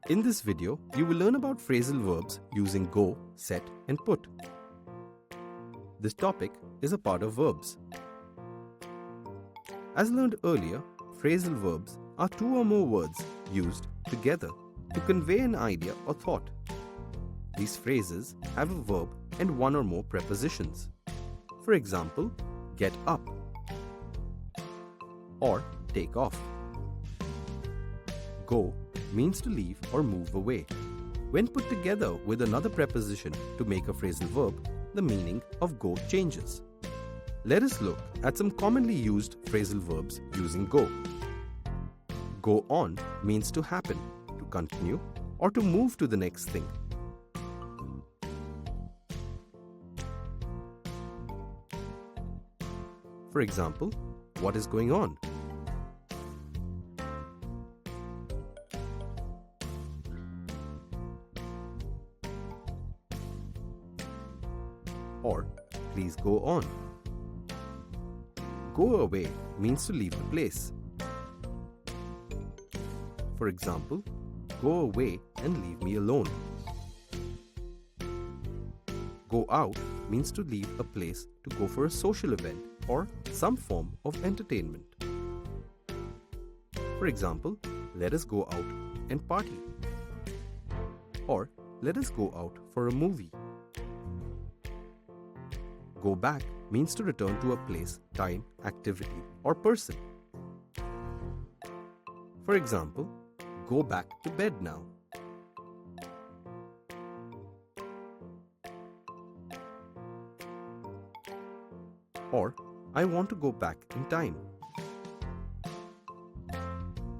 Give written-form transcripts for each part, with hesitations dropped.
In this video, you will learn about phrasal verbs using go, set, and put. This topic is a part of verbs. As learned earlier, phrasal verbs are two or more words used together to convey an idea or thought. These phrases have a verb and one or more prepositions. For example, get up or take off. Go means to leave or move away. When put together with another preposition to make a phrasal verb, the meaning of go changes. Let us look at some commonly used phrasal verbs using go. Go on means to happen, to continue, or to move to the next thing. For example, what is going on? Or, please go on. Go away means to leave the place. For example, go away and leave me alone. Go out means to leave a place to go for a social event or some form of entertainment. For example, let us go out and party. Or, let us go out for a movie. Go back means to return to a place, time, activity, or person. For example, go back to bed now. Or, I want to go back in time.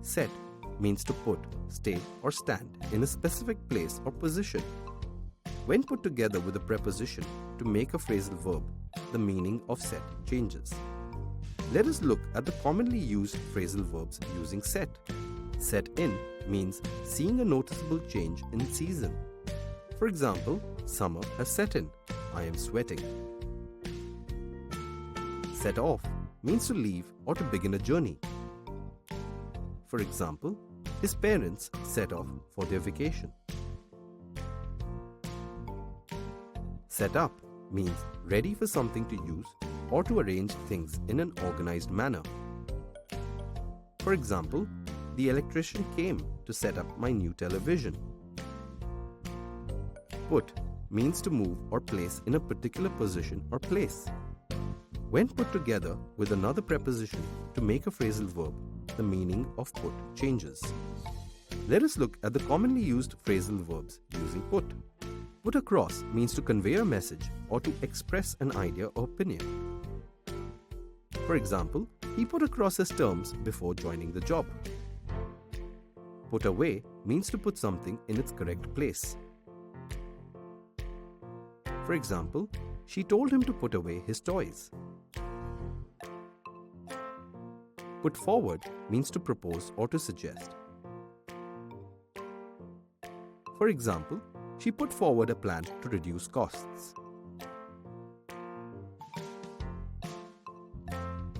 Set means to put, stay, or stand in a specific place or position. When put together with a preposition to make a phrasal verb, the meaning of set changes. Let us look at the commonly used phrasal verbs using set. Set in means seeing a noticeable change in season. For example, summer has set in. I am sweating. Set off means to leave or to begin a journey. For example, his parents set off for their vacation. Set up means ready for something to use or to arrange things in an organized manner. For example, the electrician came to set up my new television. Put means to move or place in a particular position or place. When put together with another preposition to make a phrasal verb, the meaning of put changes. Let us look at the commonly used phrasal verbs using put. Put across means to convey a message or to express an idea or opinion. For example, he put across his terms before joining the job. Put away means to put something in its correct place. For example, she told him to put away his toys. Put forward means to propose or to suggest. For example, she put forward a plan to reduce costs.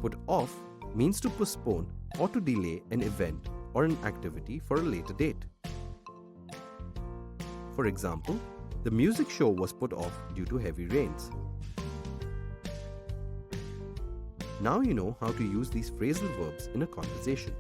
Put off means to postpone or to delay an event or an activity for a later date. For example, the music show was put off due to heavy rains. Now you know how to use these phrasal verbs in a conversation.